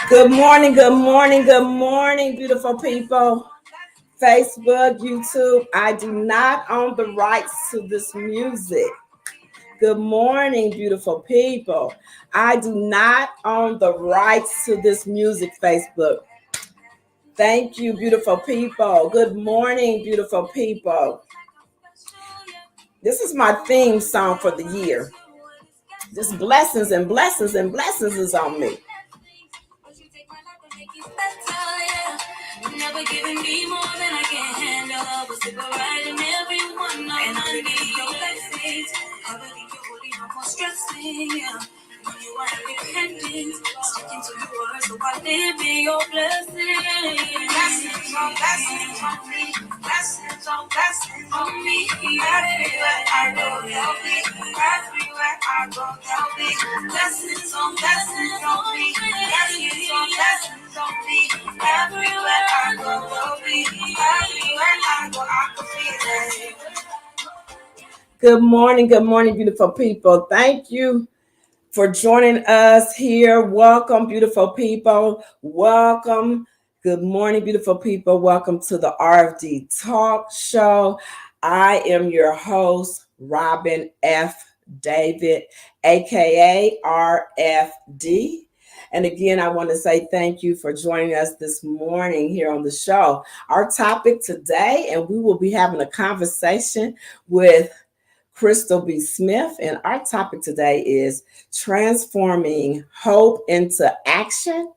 Good morning, good morning, good morning, beautiful people. Facebook, YouTube, I do not own the rights to this music. Good morning, beautiful people. I do not own the rights to this music, Facebook. Thank you, beautiful people. Good morning, beautiful people. This is my theme song for the year. Just blessings and blessings and blessings is on me. Never giving me more than I can handle. I was super right in everyone. And I believe your blessings. I believe you're holding up more stressing. Yeah. When you are independent, sticking to your word, so I live in your blessings. Blessings on blessings on me. Blessings on me. Everywhere I go, they'll be. Everywhere I go, they'll be. Blessings on me. Blessings on me. Everywhere I go, they'll be. Everywhere I go, I can feel it. Good morning, beautiful people. Thank you for joining us here. Welcome, beautiful people. Welcome. Good morning, beautiful people. Welcome to the RFD Talk show. I am your host, Robin F. David, aka RFD. And again, I want to say thank you for joining us this morning here on the show. Our topic today, and we will be having a conversation with Crystal B. Smith, and our topic today is transforming hope into action,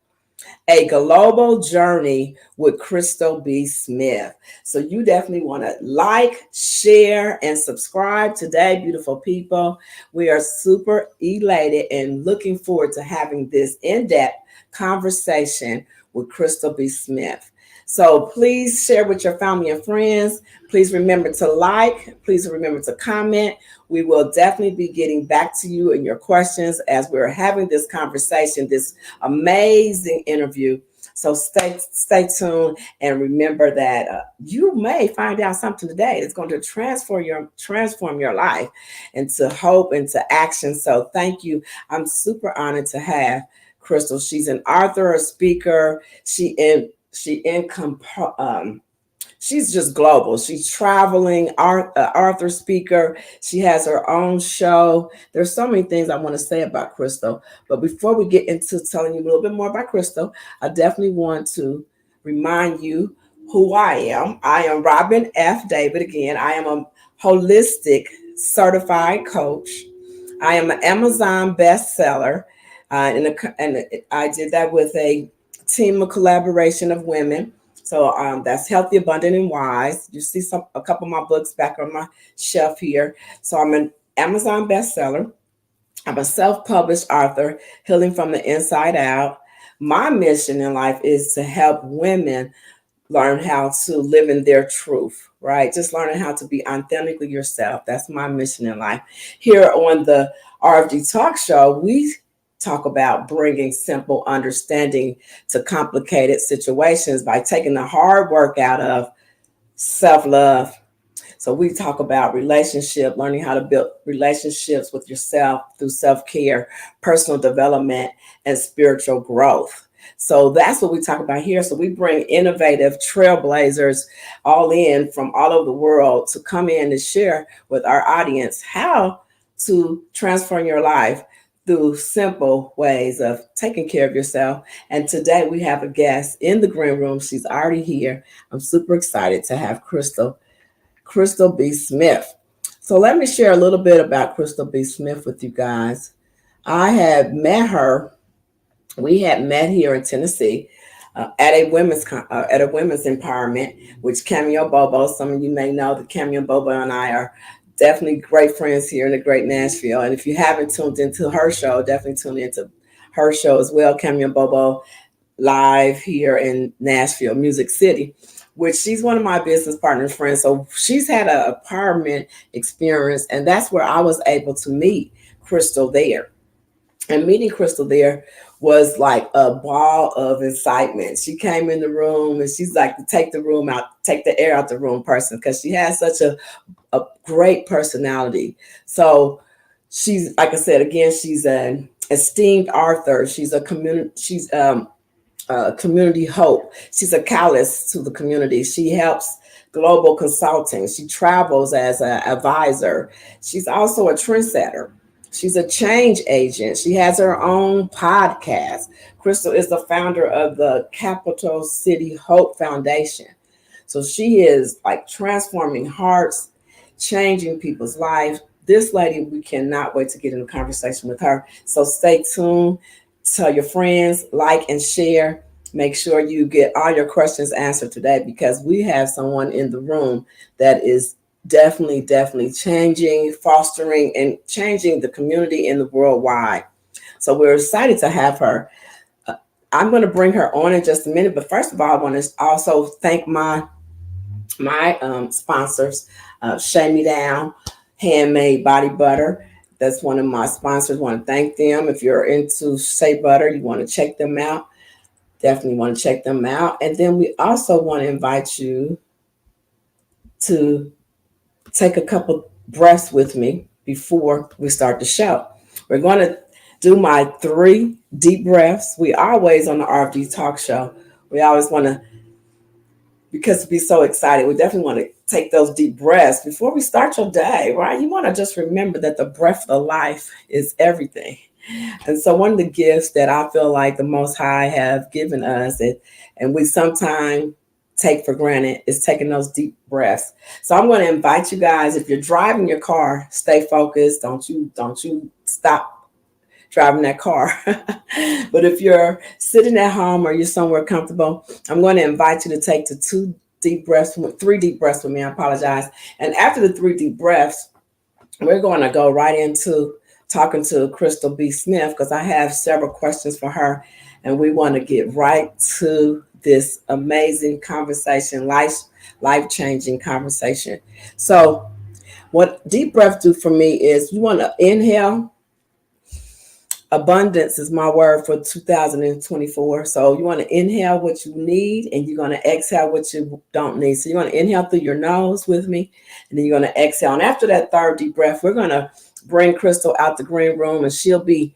a global journey with Crystal B. Smith. So you definitely want to like, share, and subscribe today, beautiful people. We are super elated and looking forward to having this in-depth conversation with Crystal B. Smith. So please share with your family and friends. Please remember to like. Please remember to comment. We will definitely be getting back to you and your questions as we're having this conversation, this amazing interview. So stay tuned and remember that you may find out something today that's going to transform your life into hope, into action. So thank you. I'm super honored to have Crystal. She's an author, a speaker. She's just global. She's traveling, author, speaker. She has her own show. There's so many things I want to say about Crystal. But before we get into telling you a little bit more about Crystal, I definitely want to remind you who I am. I am Robin F. David. Again, I am a holistic certified coach. I am an Amazon bestseller. And I did that with a team of collaboration of women. So that's Healthy, Abundant, and Wise. You see a couple of my books back on my shelf here. So I'm an Amazon bestseller. I'm a self-published author, healing from the inside out. My mission in life is to help women learn how to live in their truth, right? Just learning how to be authentically yourself. That's my mission in life. Here on the RFD Talk show, we talk about bringing simple understanding to complicated situations by taking the hard work out of self-love. So we talk about relationship, learning how to build relationships with yourself through self-care, personal development, and spiritual growth. So that's what we talk about here. So we bring innovative trailblazers all in from all over the world to come in and share with our audience how to transform your life through simple ways of taking care of yourself. And today we have a guest in the green room. She's already here. I'm super excited to have Crystal B. Smith. So let me share a little bit about Crystal B. Smith with you guys. I had met her. We had met here in Tennessee at a women's empowerment, which Cameo Bobo, some of you may know that Cameo Bobo and I are definitely great friends here in the great Nashville. And if you haven't tuned into her show, definitely tune into her show as well, Cameo Bobo, live here in Nashville, Music City, which she's one of my business partners, friends. So she's had an empowerment experience, and that's where I was able to meet Crystal there. And meeting Crystal there was like a ball of excitement. She came in the room and she's like to take the room out, take the air out the room person, because she has such a great personality. So she's, like I said again, she's an esteemed author. She's a community. She's community hope. She's a catalyst to the community. She helps global consulting. She travels as an advisor. She's also a trendsetter. She's a change agent. She has her own podcast. Crystal is the founder of the Capital City Hope Foundation. So she is like transforming hearts, changing people's lives. This lady, we cannot wait to get in a conversation with her. So stay tuned. Tell your friends, like and share. Make sure you get all your questions answered today, because we have someone in the room that is definitely changing, fostering, and changing the community in the worldwide. So we're excited to have her. I'm going to bring her on in just a minute, but first of all, I want to also thank my sponsors, Shave Me Down, Handmade Body Butter. That's one of my sponsors. Want to thank them. If you're into shea butter, you want to check them out. Definitely want to check them out. And then we also want to invite you to take a couple breaths with me before we start the show. We're going to do my 3 deep breaths. We always on the RFD Talk show. We always want to, because we're so excited, we definitely want to take those deep breaths before we start your day, right? You want to just remember that the breath of life is everything. And so one of the gifts that I feel like the Most High have given us, and we sometimes take for granted, is taking those deep breaths. So I'm going to invite you guys, if you're driving your car, stay focused. Don't you stop driving that car. But if you're sitting at home or you're somewhere comfortable, I'm going to invite you to take the 3 deep breaths with me. I apologize. And after the 3 deep breaths, we're going to go right into talking to Crystal B. Smith, because I have several questions for her, and we want to get right to this amazing conversation, life-changing conversation. So what deep breaths do for me is, you want to inhale. Abundance is my word for 2024. So you want to inhale what you need, and you're going to exhale what you don't need. So you want to inhale through your nose with me, and then you're going to exhale. And after that 3rd deep breath, we're going to bring Crystal out the green room, and she'll be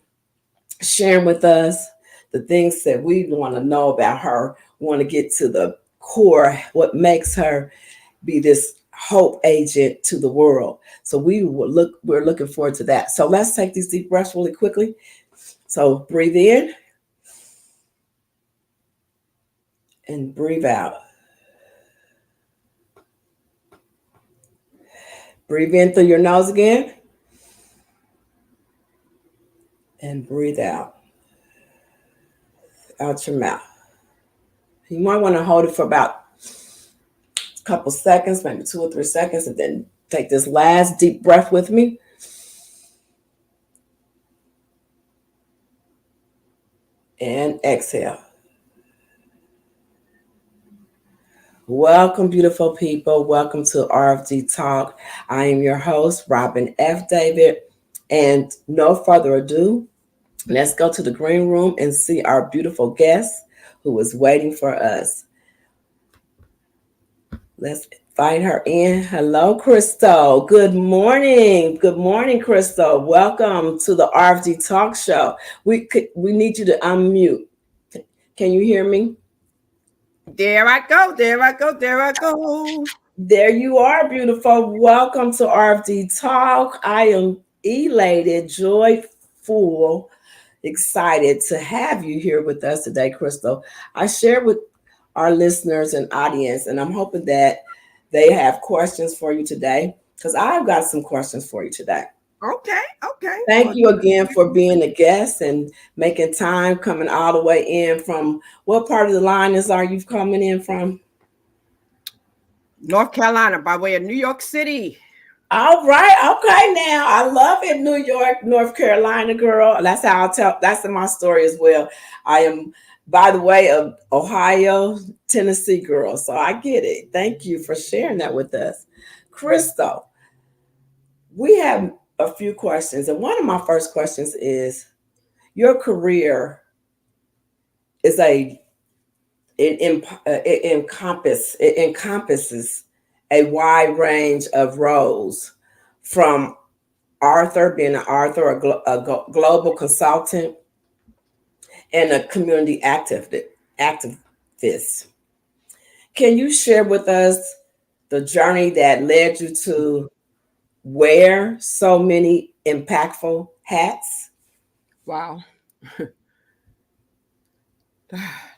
sharing with us the things that we want to know about her. We want to get to the core, what makes her be this hope agent to the world. So we're looking forward to that. So let's take these deep breaths really quickly. So breathe in and breathe out. Breathe in through your nose again and breathe out your mouth. You might want to hold it for about a couple seconds, maybe 2 or 3 seconds, and then take this last deep breath with me. And exhale. Welcome, beautiful people. Welcome to RFD Talk. I am your host, Robin F. David. And no further ado, let's go to the green room and see our beautiful guest who is waiting for us. Let's invite her in. Hello, Crystal. Good morning. Good morning, Crystal. Welcome to the RFD Talk Show. We need you to unmute. Can you hear me? There I go. There I go. There I go. There you are, beautiful. Welcome to RFD Talk. I am elated, joyful, excited to have you here with us today, Crystal. I share with our listeners and audience, and I'm hoping that they have questions for you today, because I've got some questions for you today. Okay. Okay. Thank Well, you again for being a guest and making time, coming all the way in from, what part of the line are you coming in from? North Carolina by way of New York City. All right, okay. Now I love it, New York, North Carolina, girl. That's how I'll tell. That's in my story as well. I am, by the way, of Ohio, Tennessee, girl. So I get it. Thank you for sharing that with us, Crystal. We have a few questions, and one of my first questions is, Your career is it encompasses a wide range of roles, from author, being an author, global consultant, and a community activist. Can you share with us the journey that led you to wear so many impactful hats? Wow.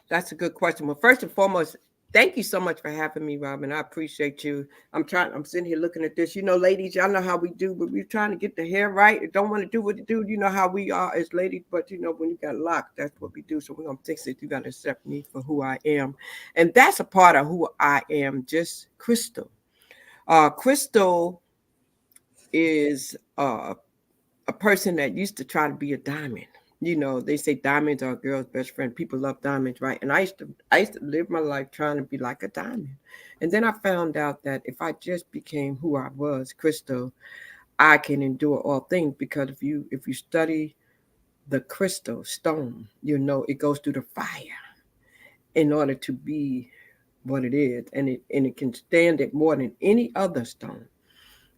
That's a good question. Well, first and foremost, thank you so much for having me, Robin. I appreciate you. I'm sitting here looking at this. Ladies, y'all know how we do, but we're trying to get the hair right. Don't want to do what you do. You know how we are as ladies, but when you got locked, that's what we do. So we're gonna fix it. You gotta accept me for who I am. And that's a part of who I am, just Crystal. Crystal is a person that used to try to be a diamond. They say diamonds are a girl's best friend. People love diamonds, right? And I used to live my life trying to be like a diamond. And then I found out that if I just became who I was, Crystal, I can endure all things, because if you study the crystal stone, it goes through the fire in order to be what it is, and it can stand it more than any other stone.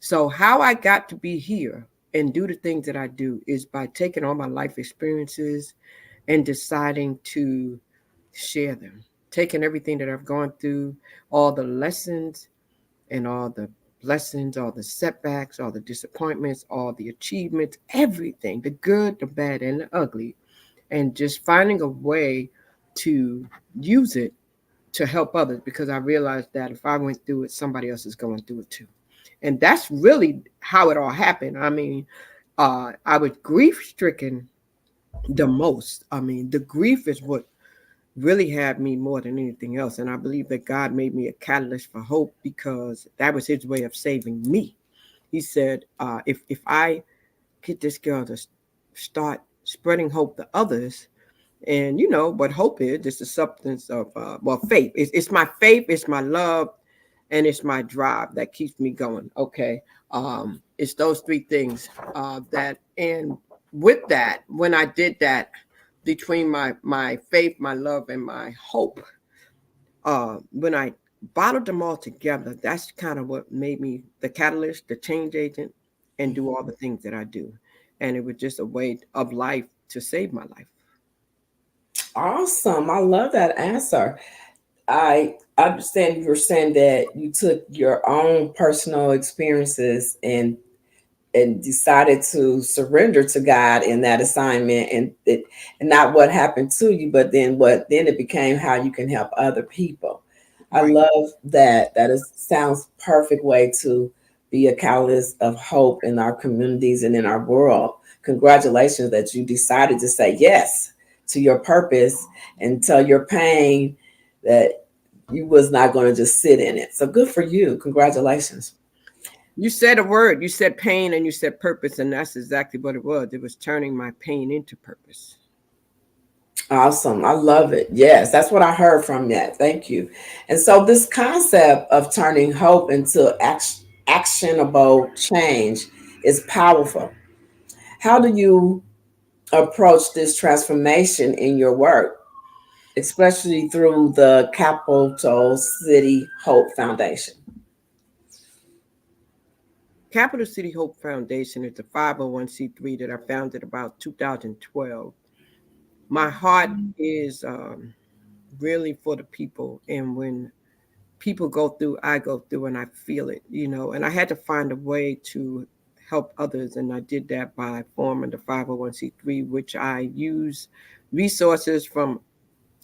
So how I got to be here and do the things that I do is by taking all my life experiences and deciding to share them. Taking everything that I've gone through, all the lessons and all the blessings, all the setbacks, all the disappointments, all the achievements, everything, the good, the bad, and the ugly, and just finding a way to use it to help others, because I realized that if I went through it, somebody else is going through it too. And that's really how it all happened. I mean, I was grief stricken the most. I mean, the grief is what really had me more than anything else. And I believe that God made me a catalyst for hope, because that was his way of saving me. He said, if I get this girl to start spreading hope to others, and what hope is, it's the substance of, faith. It's my faith, it's my love, and it's my drive that keeps me going. Okay. It's those three things, that, and with that, when I did that, between my faith, my love, and my hope, when I bottled them all together, that's kind of what made me the catalyst, the change agent, and do all the things that I do. And it was just a way of life to save my life. Awesome. I love that answer. I understand you were saying that you took your own personal experiences and decided to surrender to God in that assignment, and not what happened to you, but then it became how you can help other people. I Right. love that. That is sounds perfect way to be a catalyst of hope in our communities and in our world. Congratulations that you decided to say yes to your purpose and tell your pain that you was not going to just sit in it. So good for you. Congratulations. You said a word. You said pain and you said purpose, and that's exactly what it was. It was turning my pain into purpose. Awesome. I love it. Yes, that's what I heard from that. Thank you. And so, this concept of turning hope into actionable change is powerful. How do you approach this transformation in your work, especially through the Capital City Hope Foundation? Capital City Hope Foundation is a 501c3 that I founded about 2012. My heart is, really for the people. And when people go through, I go through, and I feel it. And I had to find a way to help others. And I did that by forming the 501c3, which I use resources from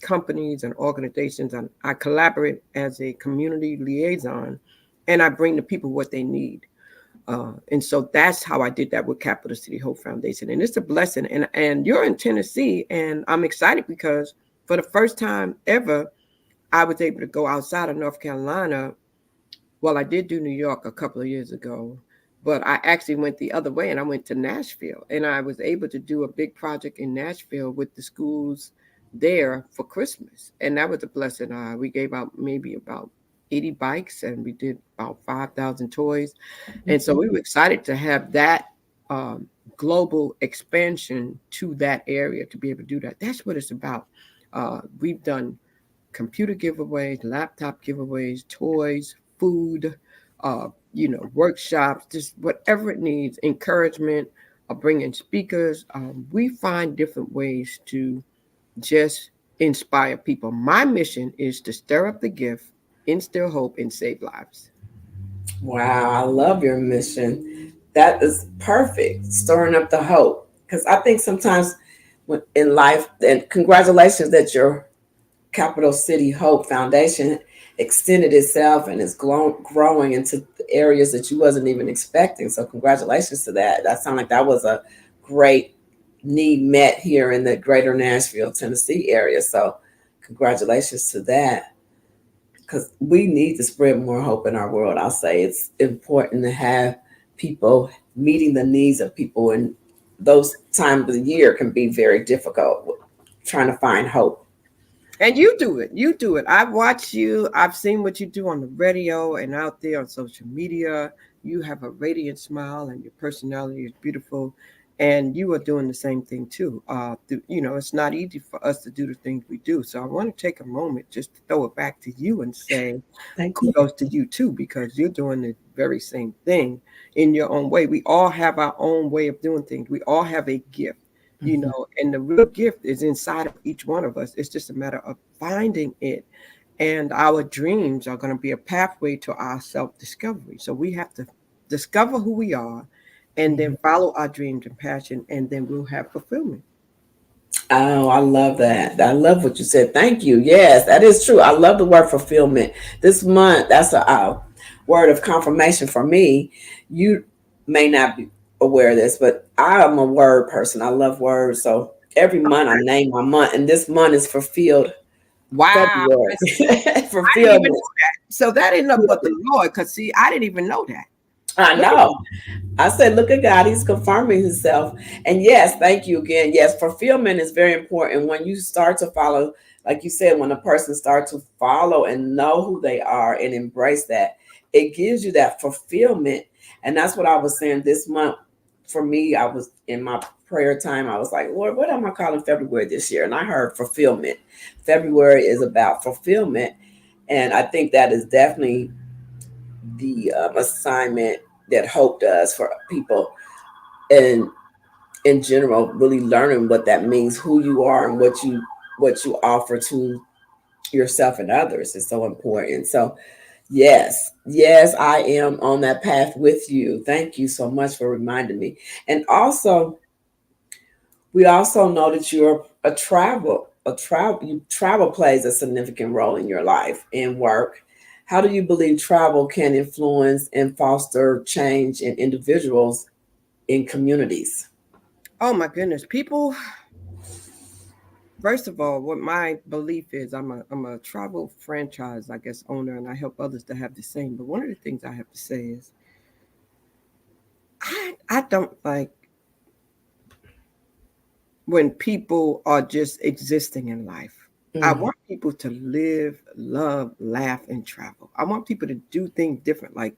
companies and organizations, and I collaborate as a community liaison, and I bring the people what they need. And so that's how I did that with Capital City Hope Foundation, and it's a blessing. And you're in Tennessee, and I'm excited because for the first time ever, I was able to go outside of North Carolina. Well, I did do New York a couple of years ago, but I actually went the other way, and I went to Nashville, and I was able to do a big project in Nashville with the schools there for Christmas, and that was a blessing. We gave out maybe about 80 bikes, and we did about 5,000 toys, and so we were excited to have that, um, global expansion to that area to be able to do that. That's what it's about. We've done computer giveaways, laptop giveaways, toys, food, workshops, just whatever it needs, encouragement, bringing speakers. We find different ways to just inspire people. My mission is to stir up the gift, instill hope, and save lives. Wow, I love your mission. That is perfect. Stirring up the hope. Because I think sometimes in life, and congratulations that your Capital City Hope Foundation extended itself and is growing into areas that you wasn't even expecting. So congratulations to that. That sounded like that was a great need met here in the greater Nashville, Tennessee area. So congratulations to that, because we need to spread more hope in our world. I'll say it's important to have people meeting the needs of people, and those times of the year can be very difficult trying to find hope. And you do it. You do it. I've watched you. I've seen what you do on the radio and out there on social media. You have a radiant smile and your personality is beautiful. And you are doing the same thing too. It's not easy for us to do the things we do. So I want to take a moment just to throw it back to you and say Thank you. kudos to you too, because you're doing the very same thing in your own way. We all have our own way of doing things. We all have a gift, Mhm. and the real gift is inside of each one of us. It's just a matter of finding it. And our dreams are going to be a pathway to our self discovery. So we have to discover who we are and then Mhm. follow our dreams and passion, and then we'll have fulfillment. Oh, I love that. I love what you said. Thank you. Yes, that is true. I love the word fulfillment. This month, that's a word of confirmation for me. You may not be aware of this, but I am a word person. I love words. So every month I name my month, and this month is fulfilled Wow. February. I didn't even Fulfillment. know that. So that ain't nothing but the Lord. Because, see, I didn't even know that. I Look at know. I said, look at God. He's confirming himself. And yes, thank you again. Yes, fulfillment is very important when you start to follow, like you said, when a person starts to follow and know who they are and embrace that, it gives you that fulfillment. And that's what I was saying this month. For me, I was in my prayer time. I was like, Lord, what am I calling February this year? And I heard fulfillment. February is about fulfillment. And I think that is definitely the assignment that Hope does for people, and in general, really learning what that means, who you are, and what you offer to yourself and others is so important. So yes, yes, I am on that path with you. Thank you so much for reminding me. And also, we also know that you're travel plays a significant role in your life and work. How do you believe travel can influence and foster change in individuals in communities? Oh, my goodness. People, first of all, what my belief is, I'm a travel franchise, I guess, owner, and I help others to have the same. But one of the things I have to say is I don't like when people are just existing in life. I Mm-hmm. want people to live, love, laugh, and travel. I want people to do things different. Like,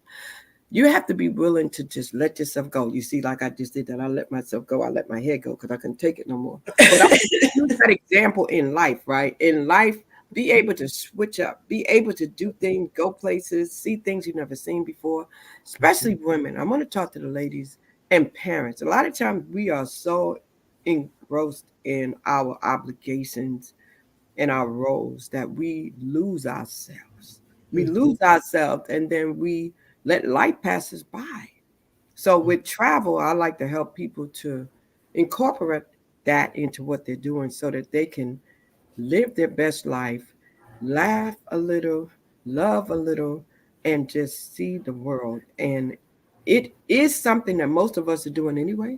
you have to be willing to just let yourself go. You see, like I just did that. I let myself go. I let my head go because I couldn't take it no more. But I want to use that example in life, right? In life, be able to switch up, be able to do things, go places, see things you've never seen before, especially women. I want to talk to the ladies and parents. A lot of times we are so engrossed in our obligations and our roles that we lose ourselves. We Mm-hmm. lose ourselves and then we let life pass us by. So with travel, I like to help people to incorporate that into what they're doing so that they can live their best life, laugh a little, love a little, and just see the world. And it is something that most of us are doing anyway.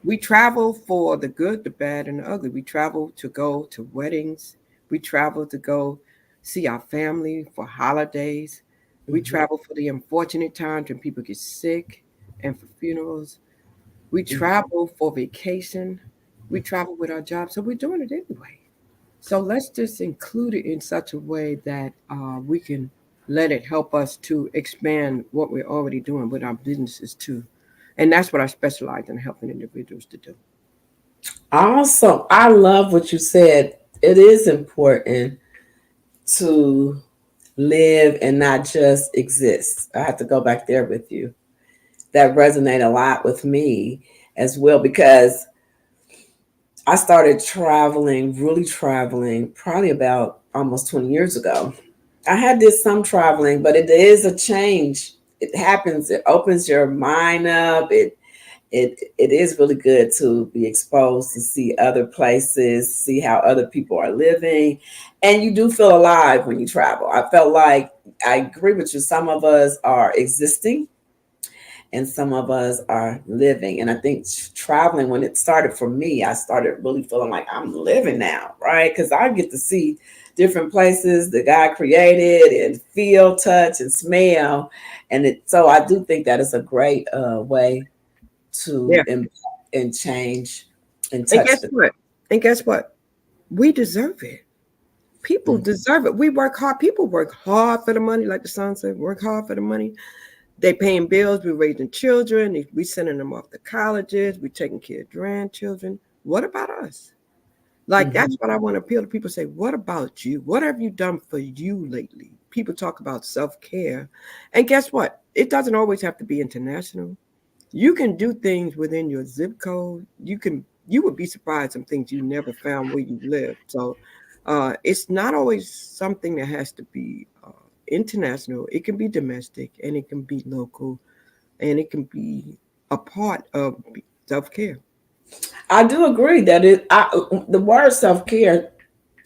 We travel for the good, the bad, and the ugly. We travel to go to weddings. We travel to go see our family for holidays. We Mm-hmm. travel for the unfortunate times when people get sick and for funerals. We Mm-hmm. travel for vacation. We travel with our job. So we're doing it anyway. So let's just include it in such a way that we can let it help us to expand what we're already doing with our businesses too. And that's what I specialize in helping individuals to do. Awesome. I love what you said. It is important to live and not just exist. I have to go back there with you. That resonated a lot with me as well because I started traveling, really traveling, probably about almost 20 years ago. I had did some traveling, but it is a change. It happens. It opens your mind up. It is really good to be exposed to see other places, see how other people are living, and you do feel alive when you travel. I felt like I agree with you. Some of us are existing and some of us are living. And I think traveling, when it started for me, I started really feeling like I'm living now, right? Because I get to see different places that God created and feel, touch, and smell. So I do think that is a great way to Yeah. impact and change and And touch guess the. what? And guess what? We deserve it. People Mm. deserve it. We work hard. People work hard for the money, like the song said, work hard for the money. They paying bills, we raising children, we sending them off to colleges, we taking care of grandchildren. What about us? Like Mhm. that's what I want to appeal to people. Say, what about you? What have you done for you lately? People talk about self-care. And guess what? It doesn't always have to be international. You can do things within your zip code. You would be surprised some things you never found where you live. So it's not always something that has to be international. It can be domestic and it can be local and it can be a part of self-care. I do agree that the word self care.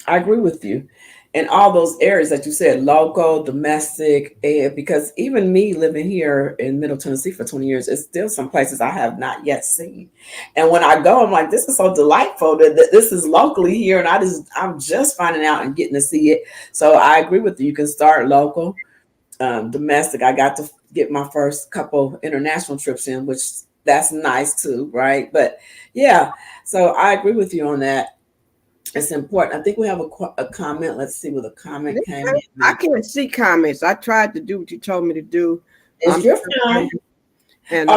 I agree with you. In all those areas that you said, local, domestic, and because even me living here in Middle Tennessee for 20 years, it's still some places I have not yet seen. And when I go, I'm like, this is so delightful that this is locally here, and I'm just finding out and getting to see it. So I agree with you. You can start local, domestic. I got to get my first couple international trips in, which that's nice too, right? But yeah, so I agree with you on that. It's important. I think we have a comment. Let's see what the comment came in I now. can't see comments. I tried to do what you told me to do. Is I'm your still fine? trying to, and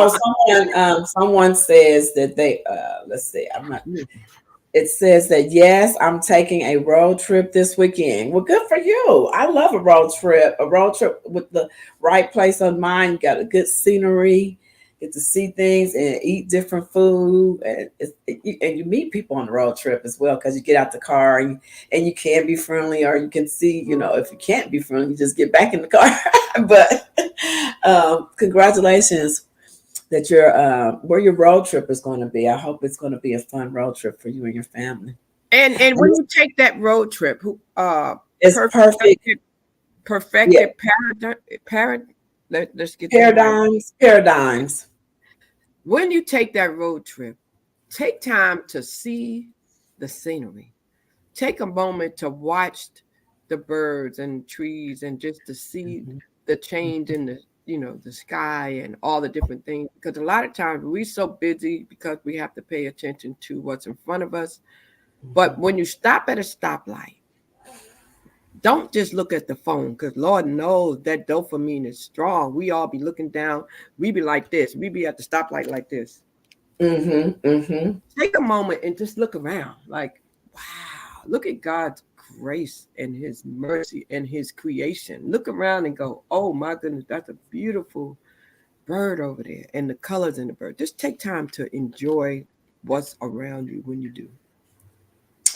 Oh, someone says that they let's see. I'm not. It says that yes, I'm taking a road trip this weekend. Well, good for you. I love a road trip. A road trip with the right place on mind. You got a good scenery. Get to see things and eat different food, and you meet people on the road trip as well because you get out the car and you can be friendly, or you can see. If you can't be friendly, you just get back in the car. But congratulations that where your road trip is going to be. I hope it's going to be a fun road trip for you and your family. and And when you take that road trip, who it's perfect. perfected Yeah, perfected let's get that right. paradigms. When you take that road trip, take time to see the scenery. Take a moment to watch the birds and trees and just to see Mhm, the change in the sky and all the different things, because a lot of times we're so busy because we have to pay attention to what's in front of us. But mhm. when you stop at a stoplight, don't just look at the phone, because Lord knows that dopamine is strong. We all be looking down. We be like this. We be at the stoplight like this. Mhm. Mhm. Take a moment and just look around. Like, wow, look at God's grace and his mercy and his creation. Look around and go, oh my goodness, that's a beautiful bird over there and the colors in the bird. Just take time to enjoy what's around you when you do.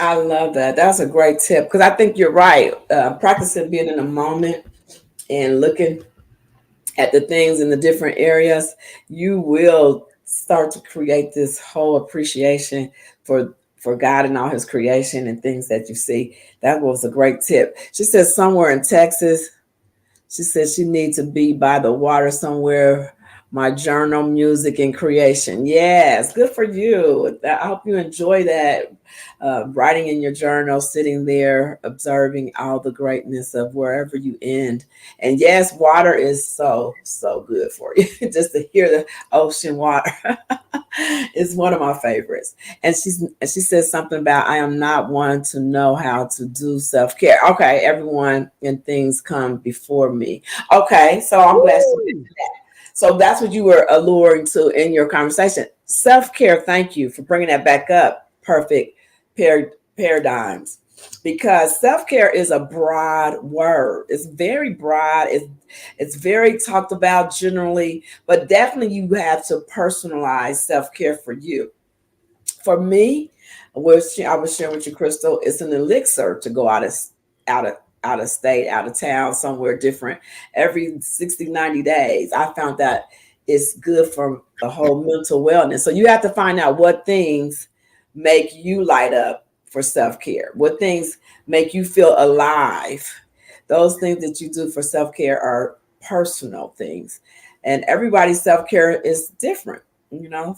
I love that. That's a great tip because I think you're right. Practicing being in the moment and looking at the things in the different areas, you will start to create this whole appreciation for God and all his creation and things that you see. That was a great tip. She says somewhere in Texas, she says she needs to be by the water somewhere. My journal, music, and creation. Yes, good for you. I hope you enjoy that. Writing in your journal, sitting there, observing all the greatness of wherever you end. And yes, water is so, so good for you. Just to hear the ocean water is one of my favorites. And she says something about I am not one to know how to do self care. Okay, everyone and things come before me. Okay, so I'm glad she Woo! mentioned that. So that's what you were alluring to in your conversation. Self-care, thank you for bringing that back up. Perfect paradigms. Because self-care is a broad word. It's very broad. It's very talked about generally, but definitely you have to personalize self-care for you. For me, I was sharing with you, Crystal, it's an elixir to go out of out of state, out of town, somewhere different every 60, 90 days. I found that it's good for the whole mental wellness. So you have to find out what things make you light up for self-care, what things make you feel alive. Those things that you do for self-care are personal things. And everybody's self-care is different.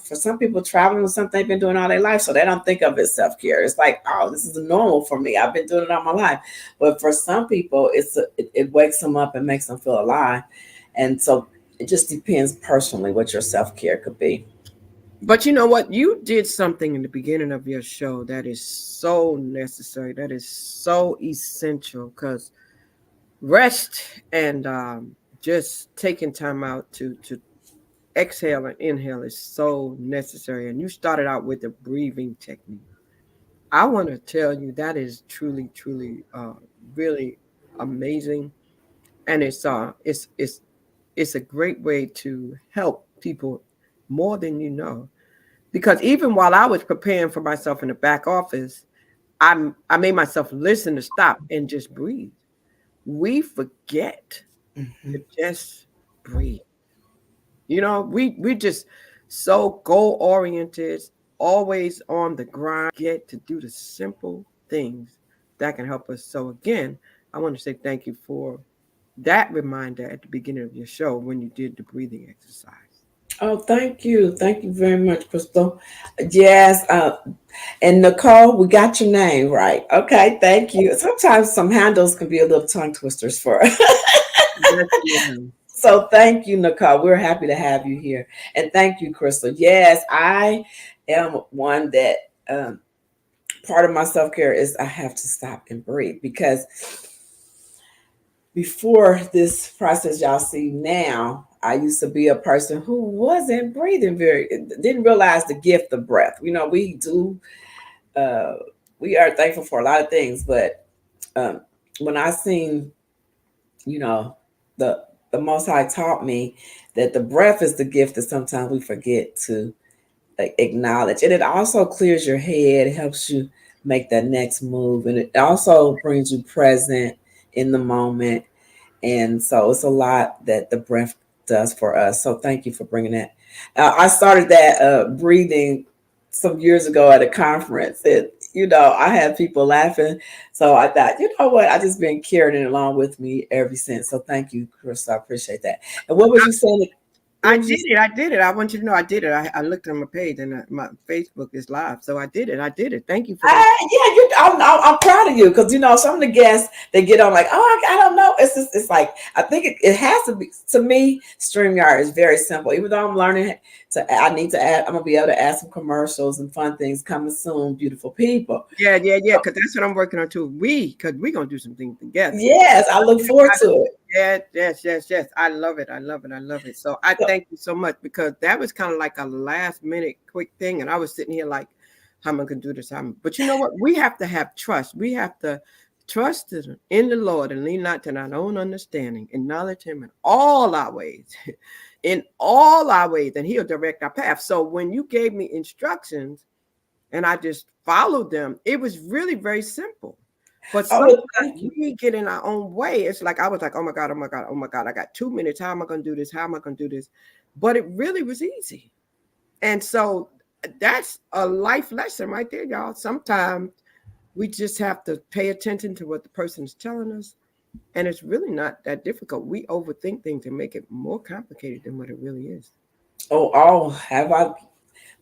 For some people, traveling is something they've been doing all their life, so they don't think of it as self-care. It's like, oh, this is normal for me. I've been doing it all my life. But for some people, it wakes them up and makes them feel alive. And so it just depends personally what your self-care could be. But you know what? You did something in the beginning of your show that is so necessary, that is so essential, because rest and just taking time out to exhale and inhale is so necessary. And you started out with the breathing technique. I want to tell you that is truly, truly, really amazing, and it's a great way to help people more than you know. Because even while I was preparing for myself in the back office, I made myself listen to stop and just breathe. We forget to Mhm. just breathe. We just so goal oriented, always on the grind, get to do the simple things that can help us. So again, I want to say thank you for that reminder at the beginning of your show when you did the breathing exercise. Oh, thank you. Thank you very much, Crystal. Yes. And Nicole, we got your name right. Okay. Thank you. Sometimes some handles can be a little tongue twisters for us. Yes, ma'am. So thank you, Nicole. We're happy to have you here. And thank you, Crystal. Yes, I am one that part of my self care is I have to stop and breathe because before this process y'all see now, I used to be a person who wasn't breathing very, didn't realize the gift of breath. Uh, we are thankful for a lot of things, but um, when I seen, you know, the the Most High taught me that the breath is the gift that sometimes we forget to acknowledge, and it also clears your head. It helps you make that next move, and it also brings you present in the moment. And so it's a lot that the breath does for us. So thank you for bringing that. I started that breathing some years ago at a conference. And, I had people laughing. So I thought, you know what? I just been carrying it along with me ever since. So thank you, Chris. I appreciate that. And what was you saying? I What was you did it. I did it. I want you to know I did it. I looked on my page and my Facebook is live. So I did it. I did it. Thank you for that. Yeah, I'm proud of you because some of the guests they get on like, oh, I don't know. It's like I think it has to be. To me, StreamYard is very simple. Even though I'm learning I need to add. I'm gonna be able to add some commercials and fun things coming soon. Beautiful people. Yeah, yeah, yeah. Because that's what I'm working on too. Because we're going to do some things together. Yes, I look forward to it. Yes, yes, yes, yes. I love it. I love it. I love it. So I So, thank you so much because that was kind of like a last minute quick thing. And I was sitting here like, how am I going to do this? But you know what? We have to have trust. We have to trust in the Lord and lean not to our own understanding. Acknowledge Him in all our ways, in all our ways, and He'll direct our path. So when you gave me instructions and I just followed them, it was really very simple. But oh, sometimes well, thank you. we get in our own way. It's like I was like, oh my God, oh my God, oh my God, I got 2 minutes. How am I going to do this? How am I going to do this? But it really was easy. And so that's a life lesson right there, y'all. Sometimes we just have to pay attention to what the person is telling us. And it's really not that difficult. We overthink things and make it more complicated than what it really is. Have I?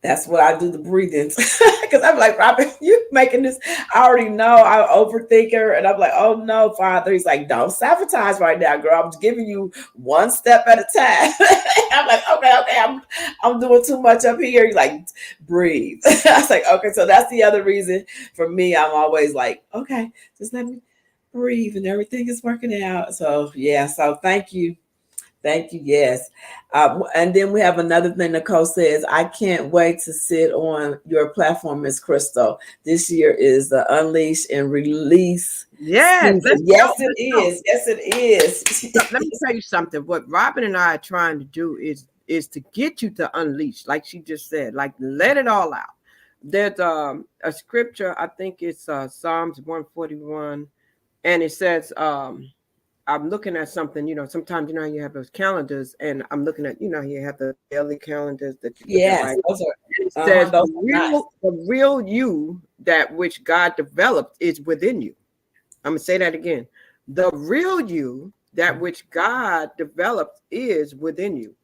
That's what I do the breathing because I'm like, Robin, you making this. I already know I'm overthinker, and I'm like, oh no, Father. He's like, don't sabotage right now, girl. I'm just giving you one step at a time. I'm like, okay, I'm doing too much up here. He's like, breathe. I was like, okay, so that's the other reason for me. I'm always like, okay, just let me breathe, and everything is working out. So yeah, so thank you. Thank you. Yes. And then we have another thing Nicole says, I can't wait to sit on your platform, Miss Crystal. This year is the Unleash and Release Yes, let's season. go. Yes, it Let's go. is. Yes, it is. Let me tell you something. What Robin and I are trying to do is to get you to unleash, like she just said, like let it all out. There's a scripture, I think it's Psalms 141, and it says, I'm looking at something, sometimes you have those calendars, and I'm looking at, you have the daily calendars that you look at, right? Yes, those And it are says those are nice. the real you, that which God developed, is within you. I'm gonna say that again. The real you, that which God developed, is within you.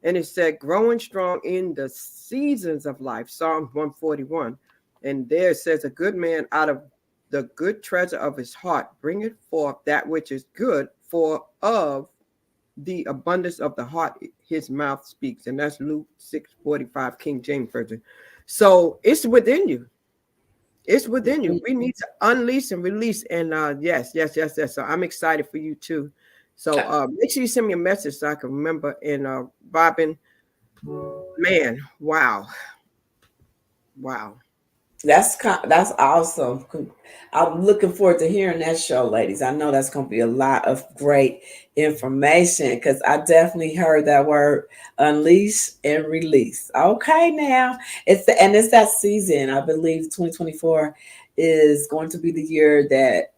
And it said, growing strong in the seasons of life, Psalm 141. And there it says, a good man out of the good treasure of his heart bringeth forth that which is good, for of the abundance of the heart his mouth speaks. And that's Luke 6:45, King James Version. So it's within you. It's within you. We need to unleash and release. And yes, yes, yes, yes. So I'm excited for you too. So make sure you send me a message so I can remember. And Robin, man, wow, wow. That's awesome. I'm looking forward to hearing that show, ladies. I know that's going to be a lot of great information because I definitely heard that word unleash and release. Okay, now it's that season. I believe 2024 is going to be the year that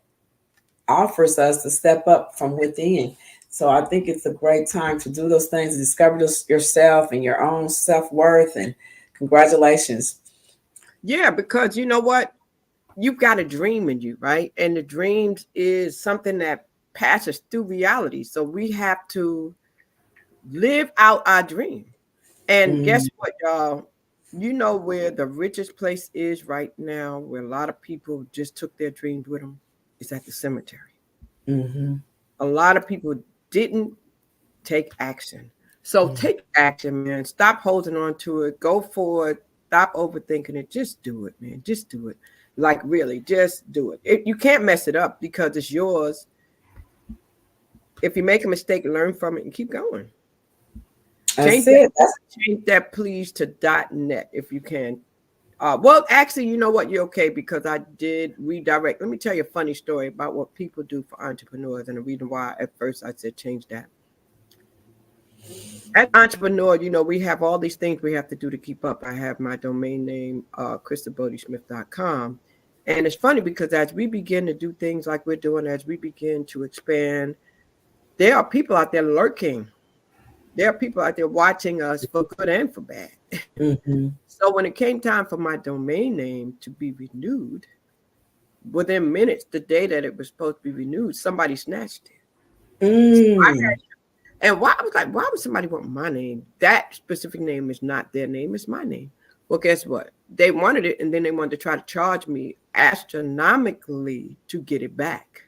offers us to step up from within. So I think it's a great time to do those things, discover yourself and your own self worth. And congratulations. Yeah, because you know what? You've got a dream in you, right? And the dreams is something that passes through reality. So we have to live out our dream. And guess Mm, what, y'all? You know where the richest place is right now, where a lot of people just took their dreams with them, is at the cemetery. mhm, A lot of people didn't take action. So mm. take action, man. Stop holding on to it. Go for it. Stop overthinking it. Just do it, man. Just do it. Like really, just do it. You can't mess it up because it's yours. If you make a mistake, learn from it and keep going. That's it. Change that please to .net if you can. Well, actually, you know what? You're okay because I did redirect. Let me tell you a funny story about what people do for entrepreneurs and the reason why at first I said change that. As entrepreneur, we have all these things we have to do to keep up. I have my domain name, crystalbodysmith.com. And it's funny because as we begin to do things like we're doing, as we begin to expand, there are people out there lurking. There are people out there watching us for good and for bad. Mhm. So when it came time for my domain name to be renewed, within minutes, the day that it was supposed to be renewed, somebody snatched it. So Mm. and why I was like, why would somebody want my name? That specific name is not their name, it's my name. Well, guess what? They wanted it, and then they wanted to try to charge me astronomically to get it back.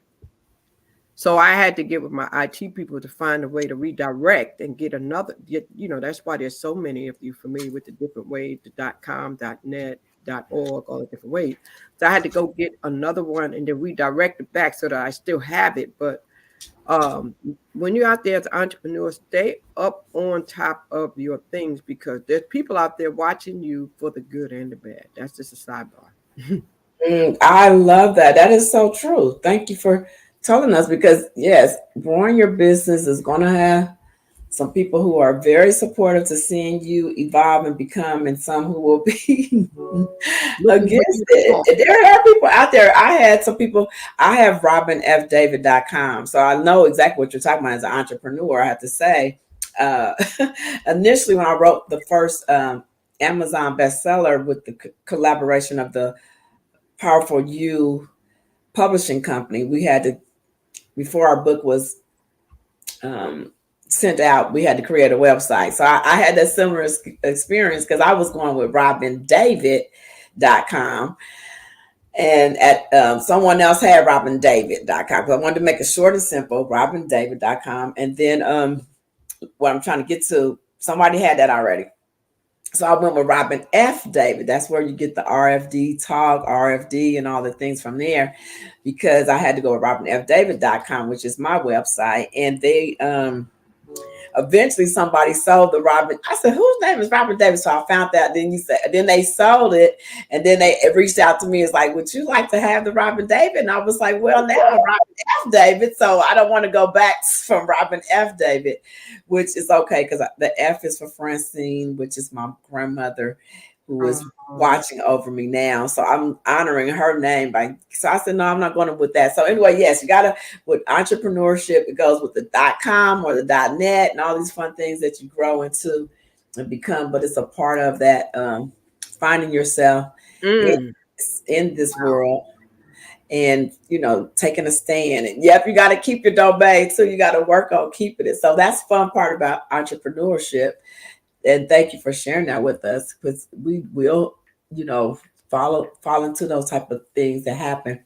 So I had to get with my IT people to find a way to redirect and get another. That's why there's so many of you familiar with the different ways, the .com, .net, .org, all the different ways. So I had to go get another one and then redirect it back so that I still have it. But when you're out there as an entrepreneur, stay up on top of your things because there's people out there watching you for the good and the bad. That's just a sidebar. I love that. That is so true. Thank you for telling us because, yes, growing your business is going to have some people who are very supportive to seeing you evolve and become, and some who will be Looking for against you to it. fall. There are people out there. I had some people, I have robinfdavid.com. So I know exactly what you're talking about as an entrepreneur, I have to say. Uh, Initially, when I wrote the first Amazon bestseller with the collaboration of the Powerful You publishing company, we had to, before our book was um, sent out, we had to create a website. So I had that similar experience because I was going with robindavid.com, and at someone else had robindavid.com. So I wanted to make it short and simple, robindavid.com. And then what I'm trying to get to, somebody had that already. So I went with Robin F. David. That's where you get the RFD Talk, RFD, and all the things from there, because I had to go with robinfdavid.com, which is my website. And they, eventually somebody sold the Robin. I said, whose name is Robin Davis? So I found that. Then they sold it, and then they reached out to me. It's like, would you like to have the Robin David? And I was like, well, now I'm Robin F. David, so I don't want to go back from Robin F. David, which is okay because the F is for Francine, which is my grandmother who is watching over me now. So I'm honoring her name so I said, no, I'm not going to with that. So anyway, yes, you gotta with entrepreneurship, it goes with the .com or the .net and all these fun things that you grow into and become, but it's a part of that finding yourself in this world and taking a stand. And yep, you got to keep your domain too. You got to work on keeping it. So that's the fun part about entrepreneurship. And thank you for sharing that with us, because we will, fall into those type of things that happen.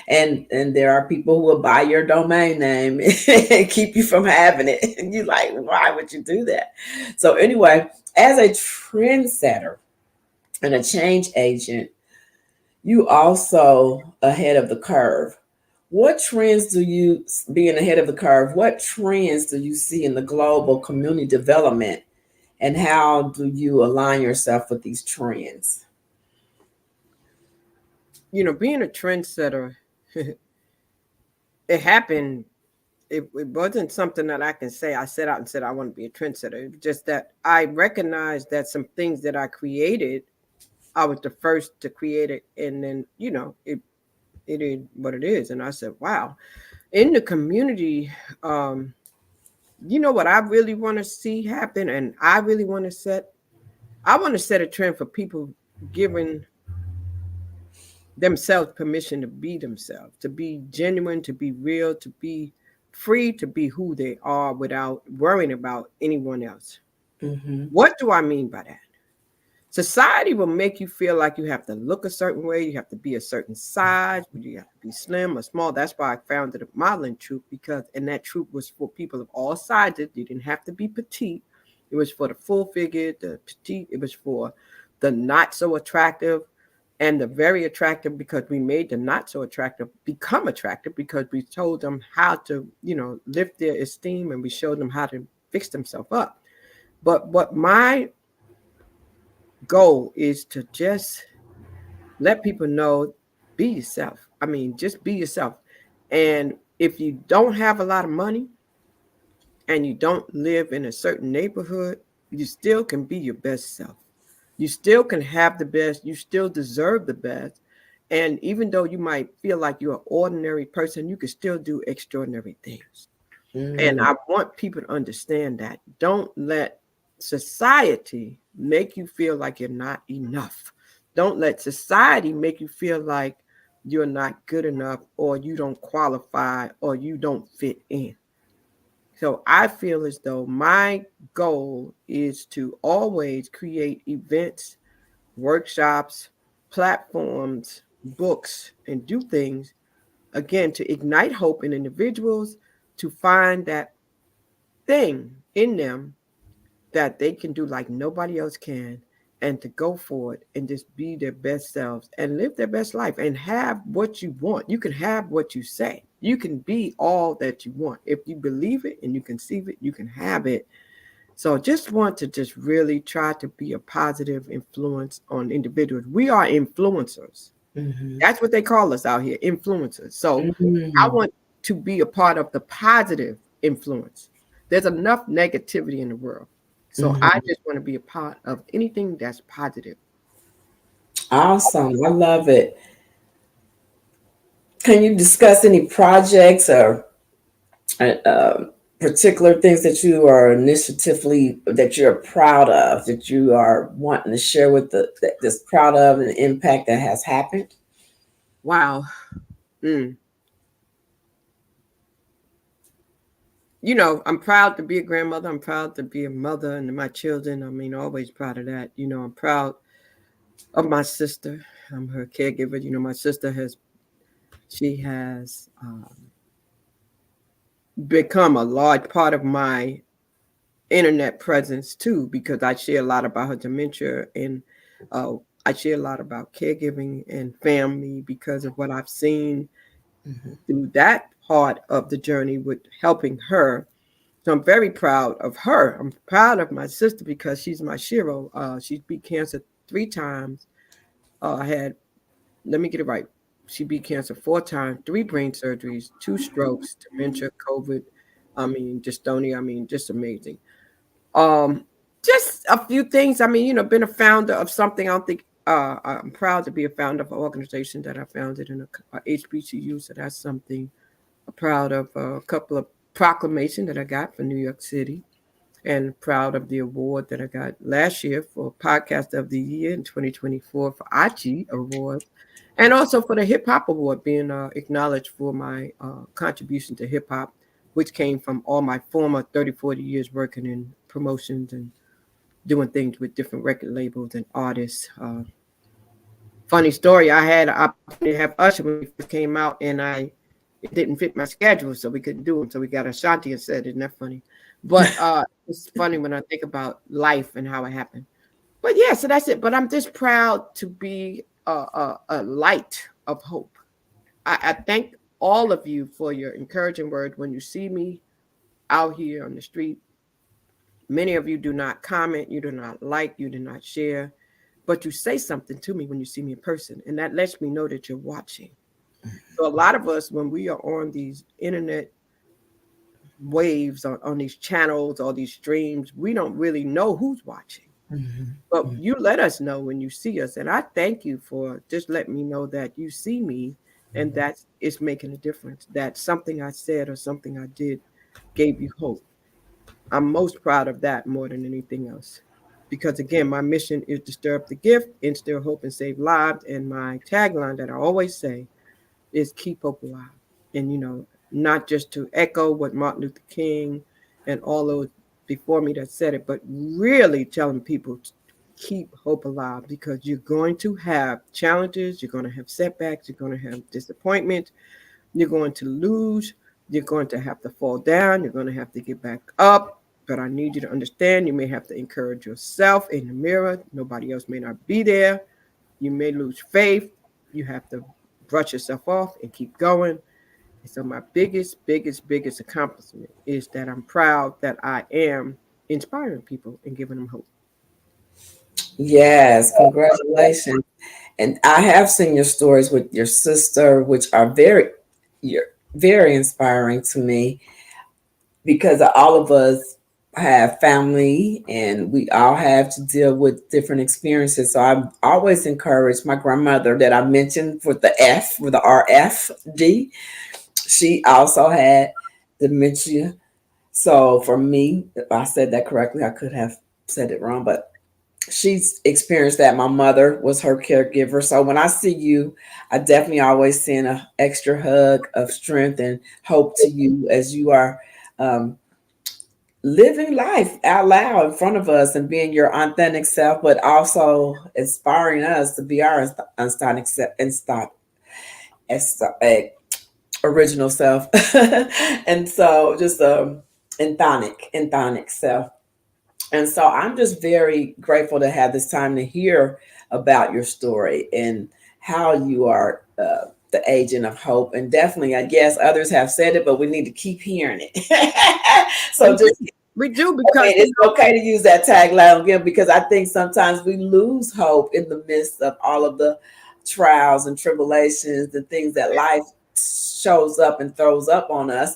And there are people who will buy your domain name and keep you from having it. And you're like, why would you do that? So anyway, as a trendsetter and a change agent, you also ahead of the curve. What trends do you, being ahead of the curve, what trends do you see in the global community development? And how do you align yourself with these trends? Being a trendsetter, it happened. It wasn't something that I can say I set out and said I want to be a trendsetter. It was just that I recognized that some things that I created, I was the first to create it, and then it is what it is. And I said, wow, in the community, what I really want to see happen, and I really want to set. I want to set a trend for people giving themselves permission to be themselves, to be genuine, to be real, to be free, to be who they are without worrying about anyone else. Mm-hmm. What do I mean by that? Society will make you feel like you have to look a certain way, you have to be a certain size, you have to be slim or small. That's why I founded a modeling troupe, and that troupe was for people of all sizes. You didn't have to be petite. It was for the full figure, the petite. It was for the not so attractive and the very attractive, because we made the not so attractive become attractive because we told them how to, lift their esteem, and we showed them how to fix themselves up. But what my goal is to just let people know, be yourself. I mean, just be yourself. And if you don't have a lot of money and you don't live in a certain neighborhood, you still can be your best self. You still can have the best. You still deserve the best. And even though you might feel like you're an ordinary person, you can still do extraordinary things. And I want people to understand that. Don't let society make you feel like you're not enough. Don't let society make you feel like you're not good enough, or you don't qualify, or you don't fit in. So I feel as though my goal is to always create events, workshops, platforms, books, and do things, again, to ignite hope in individuals, to find that thing in them that they can do like nobody else can, and to go for it and just be their best selves and live their best life and have what you want. You can have what you say. You can be all that you want. If you believe it and you conceive it, you can have it. So just want to just really try to be a positive influence on individuals. We are influencers. Mm-hmm. That's what they call us out here, influencers. So I Mm-hmm. want to be a part of the positive influence. There's enough negativity in the world. So Mm-hmm. I just want to be a part of anything that's positive. Awesome. I love it. Can you discuss any projects or uh, particular things that you are initiatively that you're proud of, that you are wanting to share with that's proud of, and the impact that has happened? Wow. Mm. I'm proud to be a grandmother. I'm proud to be a mother and my children. I mean, always proud of that. I'm proud of my sister. I'm her caregiver. My sister she has become a large part of my internet presence too, because I share a lot about her dementia, and uh, I share a lot about caregiving and family because of what I've seen Mm-hmm. through that part of the journey with helping her. So I'm very proud of her. I'm proud of my sister because she's my hero. She beat cancer 3 times. I had, let me get it right. She beat cancer 4 times, 3 brain surgeries, 2 strokes, dementia, COVID. I mean, dystonia. I mean, just amazing. Um, just a few things. I mean, been a founder of something. I don't think I'm proud to be a founder of an organization that I founded in a HBCU. So that's something I'm proud of. A couple of proclamations that I got for New York City, and proud of the award that I got last year for Podcast of the Year in 2024 for Achi Award, and also for the Hip Hop Award, being acknowledged for my contribution to hip hop, which came from all my former 30, 40 years working in promotions and doing things with different record labels and artists. Funny story, I had an opportunity to have Usher when he first came out, and it didn't fit my schedule, so we couldn't do him. So we got Ashanti instead. Isn't that funny? But it's funny when I think about life and how it happened. But yeah, so that's it. But I'm just proud to be a light of hope. I thank all of you for your encouraging words when you see me out here on the street. Many of you do not comment, you do not like, you do not share, but you say something to me when you see me in person, and that lets me know that you're watching. So a lot of us, when we are on these internet waves, on these channels, all these streams, we don't really know who's watching. But you let us know when you see us, and I thank you for just letting me know that you see me, and that it's making a difference, that something I said or something I did gave you hope. I'm most proud of that more than anything else. Because again, my mission is to stir up the gift, instill hope, and save lives. And my tagline that I always say is keep hope alive. And, not just to echo what Martin Luther King and all those before me that said it, but really telling people to keep hope alive, because you're going to have challenges, you're going to have setbacks, you're going to have disappointment, you're going to lose, you're going to have to fall down, you're going to have to get back up. But I need you to understand, you may have to encourage yourself in the mirror. Nobody else may not be there. You may lose faith. You have to brush yourself off and keep going. And so my biggest accomplishment is that I'm proud that I am inspiring people and giving them hope. Yes, congratulations. And I have seen your stories with your sister, which are you're very inspiring to me, because all of us have family and we all have to deal with different experiences. So I've always encouraged my grandmother that I mentioned with the F, with the RFD. She also had dementia. So for me, if I said that correctly, I could have said it wrong, but she's experienced that. My mother was her caregiver. So when I see you, I definitely always send an extra hug of strength and hope to you as you are um, living life out loud in front of us and being your authentic self, but also inspiring us to be our authentic self and stop as original self. And so just anthonic self. And so I'm just very grateful to have this time to hear about your story and how you are the agent of hope. And definitely, I guess others have said it, but we need to keep hearing it. So just we do, because it's okay to use that tagline again, because I think sometimes we lose hope in the midst of all of the trials and tribulations, the things that life shows up and throws up on us.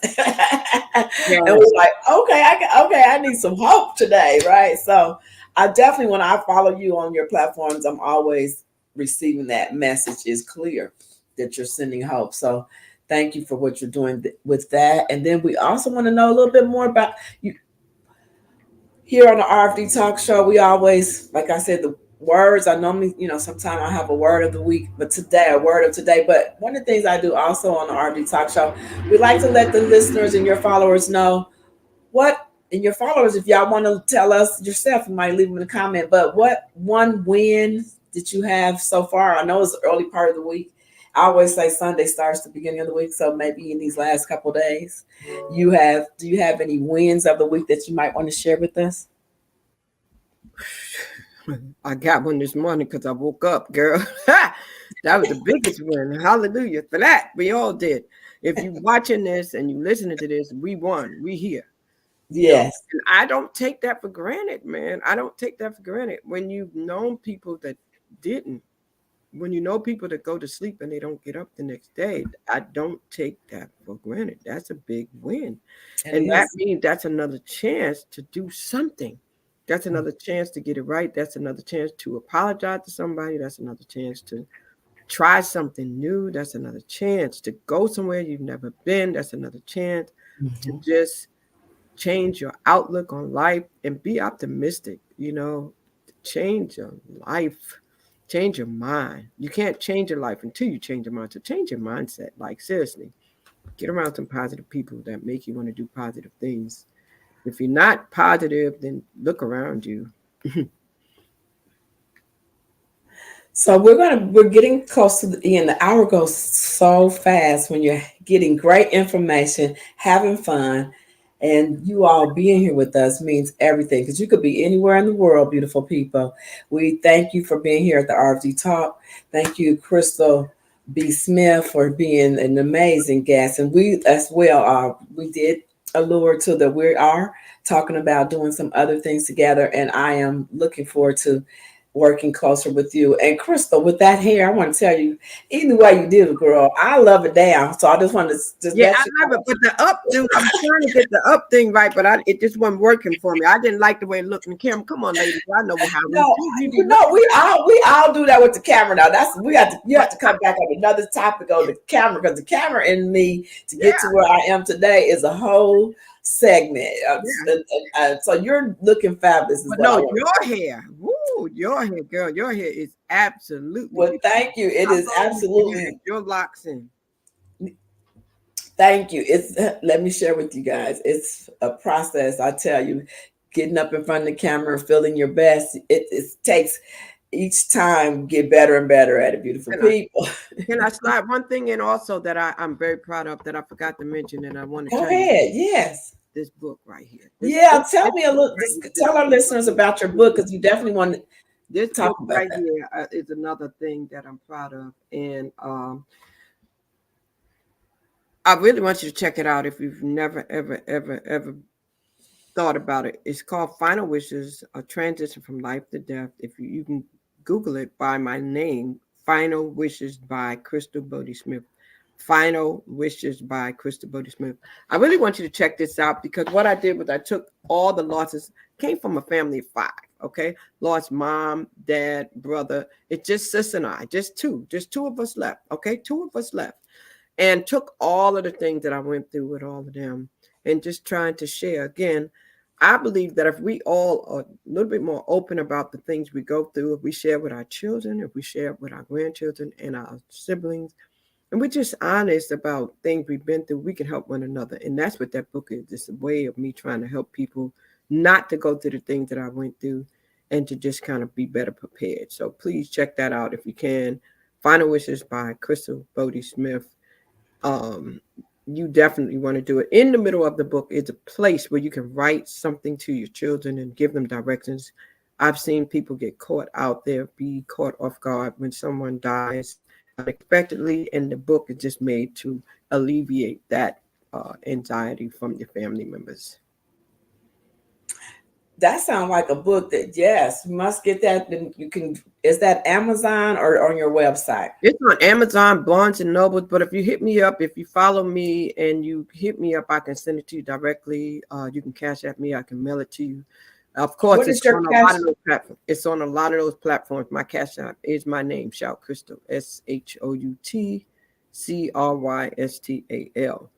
Yeah. And we're like, I need some hope today, right? So I definitely, when I follow you on your platforms, I'm always receiving that message is clear that you're sending hope. So thank you for what you're doing with that. And then we also want to know a little bit more about you. Here on the RFD Talk Show, we always, like I said, the words, I normally, sometimes I have a word of the week, but today, a word of today. But one of the things I do also on the RFD Talk Show, we like to let the listeners and your followers know and your followers, if y'all want to tell us yourself, you might leave them in a comment, but what one win did you have so far? I know it's the early part of the week. I always say Sunday starts the beginning of the week. So maybe in these last couple of days, do you have any wins of the week that you might want to share with us? I got one this morning because I woke up, girl. That was the biggest win. Hallelujah for that. We all did. If you're watching this and you listening to this, we won. We here. Yes. And I don't take that for granted, man. I don't take that for granted. When you've known people that didn't, when you know people that go to sleep and they don't get up the next day, I don't take that for granted. That's a big win. It And that is. means that's another chance to do something. That's another chance to get it right. That's another chance to apologize to somebody. That's another chance to try something new. That's another chance to go somewhere you've never been. That's another chance to Mhm. just change your outlook on life and be optimistic, change your life, change your mind. You can't change your life until you change your mind. So change your mindset. Like, seriously, get around some positive people that make you want to do positive things. If you're not positive, then look around you. So we're getting close to the end. The hour goes so fast when you're getting great information, having fun, and you all being here with us means everything because you could be anywhere in the world, beautiful people. We thank you for being here at the RFD Talk. Thank you, Crystal B. Smith, for being an amazing guest. And we as well we did allure to that we are talking about doing some other things together, and I am looking forward to working closer with you. And Crystal, with that hair, I want to tell you, either way you did it, girl, I love it down. So I just wanted to just Yeah, let I you love it. know. But the updo, I'm trying to get the up thing right, but it just wasn't working for me. I didn't like the way it looked in the camera. Come on, ladies. I know how we No, do. We be you know, looking. we all do that with the camera now. That's we have to you But have to come back on another topic on the camera because the camera and me to get to yeah, where I am today is a whole segment. yeah. So you're looking fabulous, is But what I no, want to your say. hair. Woo, your hair, girl. Your hair is absolutely Well, beautiful. thank you. It How is long you had absolutely. your locks in? Thank you. It's let me share with you guys. It's a process. I tell you, getting up in front of the camera, feeling your best. It takes each time get better and better at it. Beautiful Can I people. can I slide one thing in also that I'm very proud of that I forgot to mention and I want to Go tell you ahead. Yes. this book right here. Yeah. Tell This me a book little. right Just here. tell our listeners about your book because you definitely want to This talk book about right that. here is another thing that I'm proud of, and I really want you to check it out if you've never, ever, ever, ever thought about it. It's called Final Wishes: A Transition from Life to Death. If you can Google it by my name, Final Wishes by Crystal Bodie Smith. Final Wishes by Crystal Bodie Smith. I really want you to check this out because what I did was I took all the losses, came from a family of five, okay? Lost mom, dad, brother. It's just sis and I, just two of us left, okay? Two of us left. And took all of the things that I went through with all of them and just trying to share. Again, I believe that if we all are a little bit more open about the things we go through, if we share with our children, if we share with our grandchildren and our siblings, and we're just honest about things we've been through, we can help one another. And that's what that book is. It's a way of me trying to help people not to go through the things that I went through and to just kind of be better prepared. So please check that out if you can. Final Wishes by Crystal Bodie Smith. um, you definitely want to do it. In the middle of the book is a place where you can write something to your children and give them directions. I've seen people get caught out there, be caught off guard when someone dies unexpectedly, and the book is just made to alleviate that anxiety from your family members. That sounds like a book that yes, you must get that. Then you can. Is that Amazon or on your website? It's on Amazon, Barnes and Noble. But if you hit me up, if you follow me and you hit me up, I can send it to you directly. You can cash at me. I can mail it to you. Of course, What it's is your on a cash? lot of those platforms. It's on a lot of those platforms. My cash app is my name, Shout Crystal, SHOUTCRYSTAL.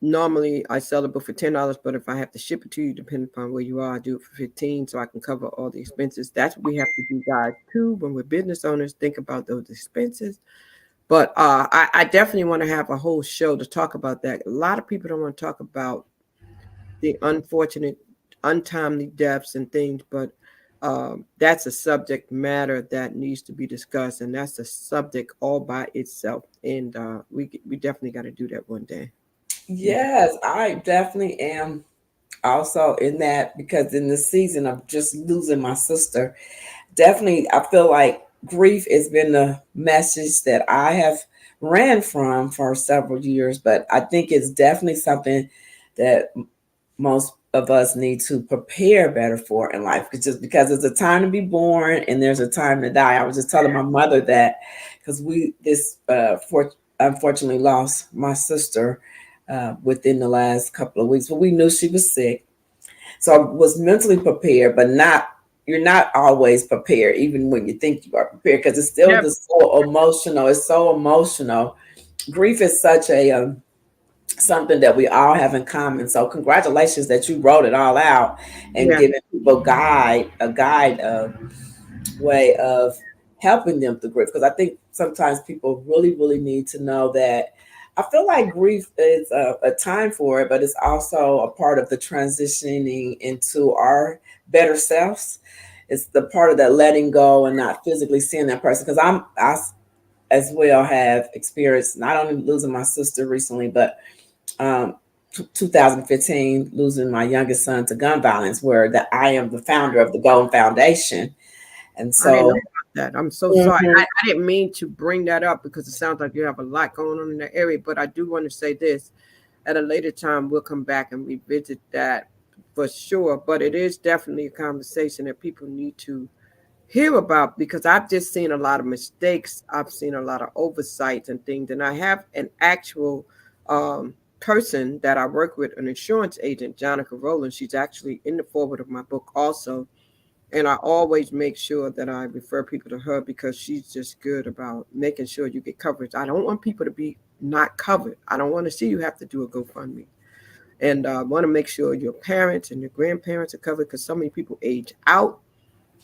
Normally I sell it book for $10, but if I have to ship it to you, depending upon where you are, I do it for 15 so I can cover all the expenses. That's what we have to do, guys, too. When we're business owners, think about those expenses. But I definitely want to have a whole show to talk about that. A lot of people don't want to talk about the unfortunate, untimely deaths and things, but that's a subject matter that needs to be discussed, and that's a subject all by itself. And we definitely got to do that one day. Yeah. Yes, I definitely am also in that because in the season of just losing my sister, definitely I feel like grief has been the message that I have ran from for several years, but I think it's definitely something that most of us need to prepare better for in life. It's just because there's a time to be born and there's a time to die. I was just telling my mother that because unfortunately lost my sister within the last couple of weeks, but we knew she was sick, so I was mentally prepared, but not. You're not always prepared, even when you think you are prepared, because it's still Never. the so emotional. It's so emotional. Grief is such a something that we all have in common. So congratulations that you wrote it all out and Yeah. giving people guide way of helping them through grief. Because I think sometimes people really need to know that. I feel like grief is a time for it, but it's also a part of the transitioning into our better selves. It's the part of that letting go and not physically seeing that person. Because I as well have experienced not only losing my sister recently, but um, 2015 losing my youngest son to gun violence, where that I am the founder of the Golden Foundation, and I didn't know so about that. I'm so sorry. mhm, I didn't mean to bring that up because it sounds like you have a lot going on in that area. But I do want to say this: at a later time, we'll come back and revisit that for sure. But it is definitely a conversation that people need to hear about because I've just seen a lot of mistakes. I've seen a lot of oversights and things, and I have an actual person that I work with, an insurance agent, Jonica Rowland. She's actually in the forward of my book also, and I always make sure that I refer people to her because she's just good about making sure you get coverage. I don't want people to be not covered. I don't want to see you have to do a GoFundMe. And I want to make sure your parents and your grandparents are covered because so many people age out.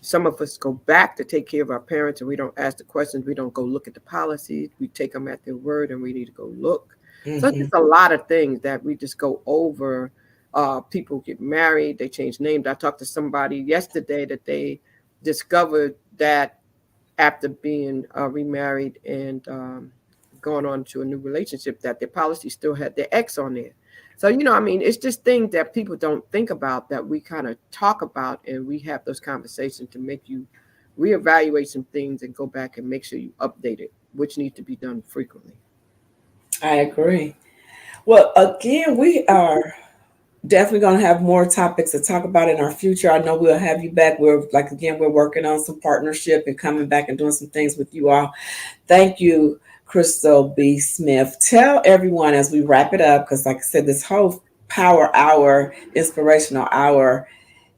Some of us go back to take care of our parents and we don't ask the questions. We don't go look at the policies. We take them at their word and we need to go look. So it's mhm. just a lot of things that we just go over. People get married, they change names. I talked to somebody yesterday that they discovered that after being remarried and gone on to a new relationship, that their policy still had their ex on there. So, I mean, it's just things that people don't think about that we kind of talk about and we have those conversations to make you reevaluate some things and go back and make sure you update it, which needs to be done frequently. I agree. Well, again, we are definitely going to have more topics to talk about in our future. I know we'll have you back. We're working on some partnership and coming back and doing some things with you all. Thank you, Crystal B. Smith. Tell everyone as we wrap it up, because like I said, this whole power hour, inspirational hour,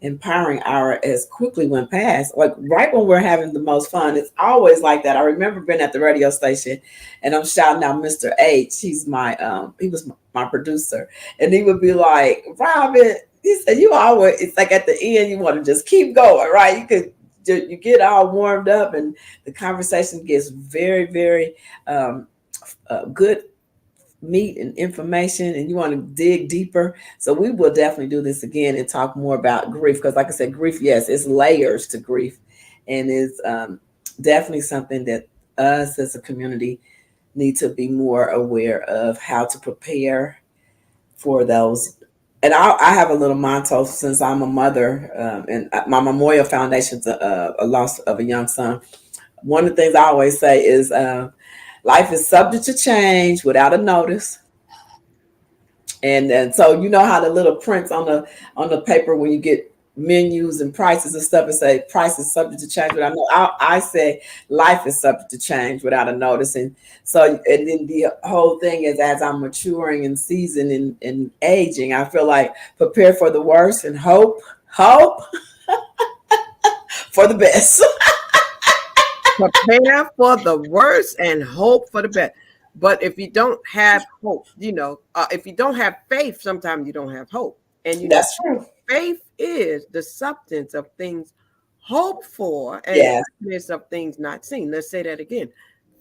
empowering hour as quickly went past. Like right when we're having the most fun, it's always like that. I remember being at the radio station and I'm shouting out Mr. H. He was my producer. And he would be like, Robin, he said, you always, it's like at the end, you want to just keep going, right? You get all warmed up and the conversation gets very um, good meat and information and you want to dig deeper. So we will definitely do this again and talk more about grief because like I said, grief, yes, it's layers to grief and is definitely something that us as a community need to be more aware of how to prepare for those. And I have a little motto since I'm a mother and my Memorial Foundation's a loss of a young son. One of the things I always say is life is subject to change without a notice. And so you know how the little prints on the paper when you get menus and prices and stuff and say price is subject to change. But I say life is subject to change without a notice. And so and then the whole thing is as I'm maturing and seasoning and aging, I feel like prepare for the worst and hope for the best. Prepare for the worst and hope for the best. But if you don't have hope, if you don't have faith, sometimes you don't have hope. And That's true. faith is the substance of things hoped for and the Yes. evidence of things not seen. Let's say that again.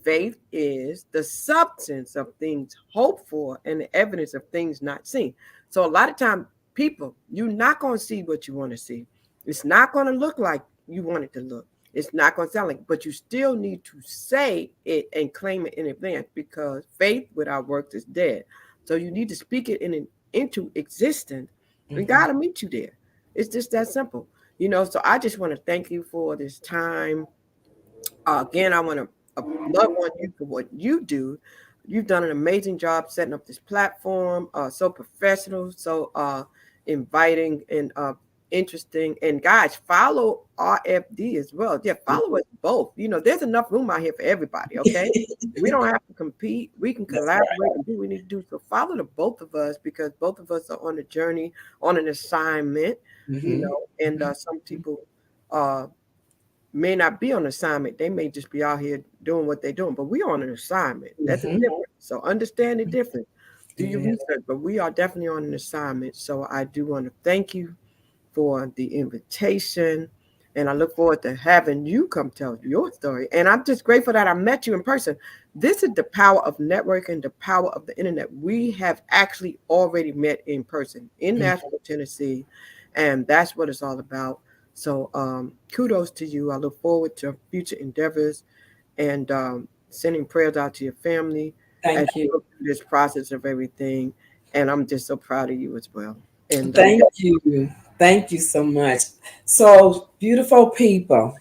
Faith is the substance of things hoped for and the evidence of things not seen. So a lot of time, people, you're not going to see what you want to see. It's not going to look like you want it to look. It's not going to sound like, but you still need to say it and claim it in advance because faith without works is dead. So you need to speak it into existence and Mm-hmm. God will meet you there. It's just that simple. So I just want to thank you for this time. Again, I want to love on you for what you do. You've done an amazing job setting up this platform, so professional, so inviting and interesting. And guys, follow RFD as well. Yeah, follow us both. You know, there's enough room out here for everybody. Okay, we don't have to compete. We can That's right. collaborate and do what we need to do. So follow the both of us because both of us are on a journey, on an assignment. You Mm-hmm. know, and some people uh may not be on assignment. They may just be out here doing what they're doing, but we are on an assignment. That's a Mm-hmm. difference. So understand the difference. Do your Yeah. research, but we are definitely on an assignment. So I do want to thank you for the invitation. And I look forward to having you come tell your story. And I'm just grateful that I met you in person. This is the power of networking, the power of the internet. We have actually already met in person in Mm. Nashville, Tennessee. And that's what it's all about. So kudos to you. I look forward to future endeavors and sending prayers out to your family as Thank you you. go through this process of everything. And I'm just so proud of you as well. And Thank you. Thank you so much. So, beautiful people,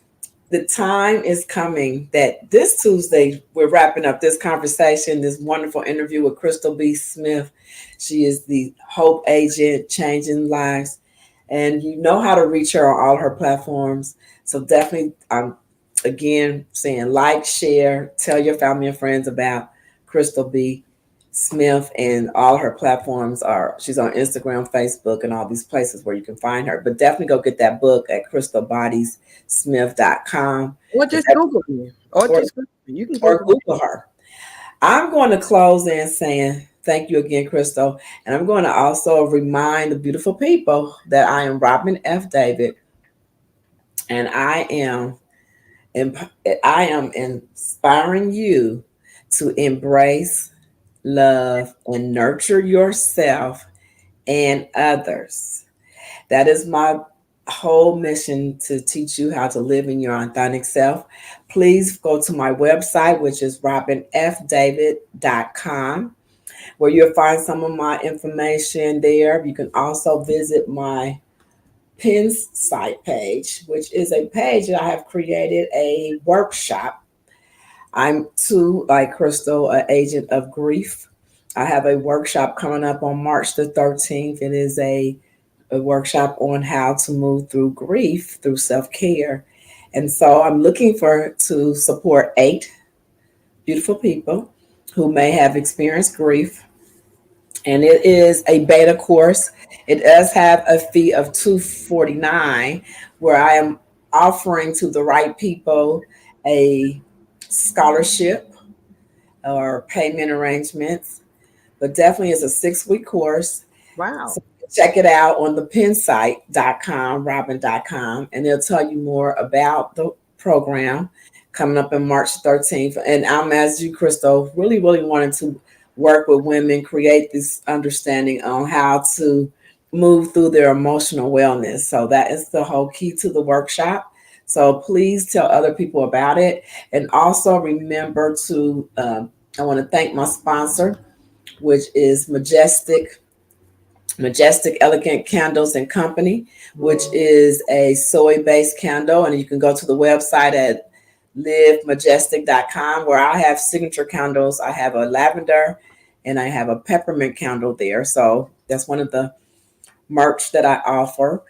the time is coming that this Tuesday we're wrapping up this conversation, this wonderful interview with Crystal B. Smith. She is the Hope Agent, changing lives, and you know how to reach her on all her platforms. So definitely, again saying like, share, tell your family and friends about Crystal B. Smith, and all her platforms are she's on Instagram, Facebook, and all these places where you can find her. But definitely go get that book at crystalbodiesmith.com. or just Google me. Or Or, just Google me. You can or Google me. Google her. I'm going to close in saying thank you again, Crystal. And I'm going to also remind the beautiful people that I am Robin F. David, and I am inspiring you to embrace, love, and nurture yourself and others. That is my whole mission, to teach you how to live in your authentic self. Please go to my website, which is robinfdavid.com, where you'll find some of my information there. You can also visit my Pins site page, which is a page that I have created a workshop. I'm too, like Crystal, an agent of grief. I have a workshop coming up on March the 13th. It is a workshop on how to move through grief through self-care. And so I'm looking for to support 8 beautiful people who may have experienced grief. And it is a beta course. It does have a fee of $249, where I am offering to the right people a scholarship or payment arrangements. But definitely it's a 6-week course. Wow. So check it out on the pinsite.com, robin.com, and they'll tell you more about the program coming up in March 13th. And I'm, as you, Crystal, really, really wanting to work with women, create this understanding on how to move through their emotional wellness. So that is the whole key to the workshop. So please tell other people about it. And also remember to, I want to thank my sponsor, which is Majestic Elegant Candles and Company, which is a soy-based candle. And you can go to the website at livemajestic.com, where I have signature candles. I have a lavender and I have a peppermint candle there. So that's one of the merch that I offer.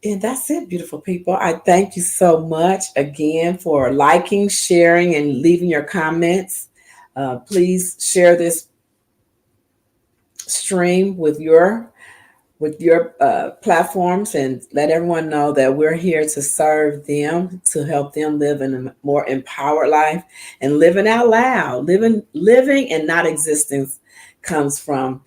And that's it, beautiful people. I thank you so much again for liking, sharing, and leaving your comments. Please share this stream with your platforms, and let everyone know that we're here to serve them, to help them live in a more empowered life and living out loud. Living and not existence comes from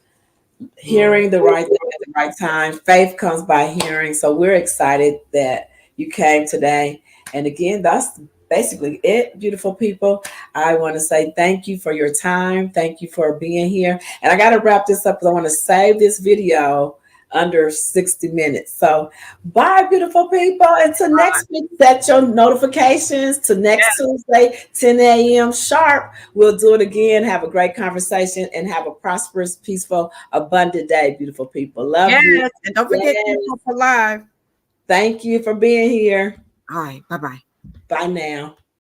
hearing the right thing at the right time. Faith comes by hearing. So we're excited that you came today. And again, that's basically it, beautiful people. I want to say thank you for your time. Thank you for being here. And I got to wrap this up because I want to save this video under 60 minutes. So bye, beautiful people. Until next week, set your notifications to next Tuesday, 10 a.m. sharp. We'll do it again. Have a great conversation and have a prosperous, peaceful, abundant day, beautiful people. Love you. Yes. And don't forget Yes. to keep live. Thank you for being here. All right. Bye-bye. Bye now.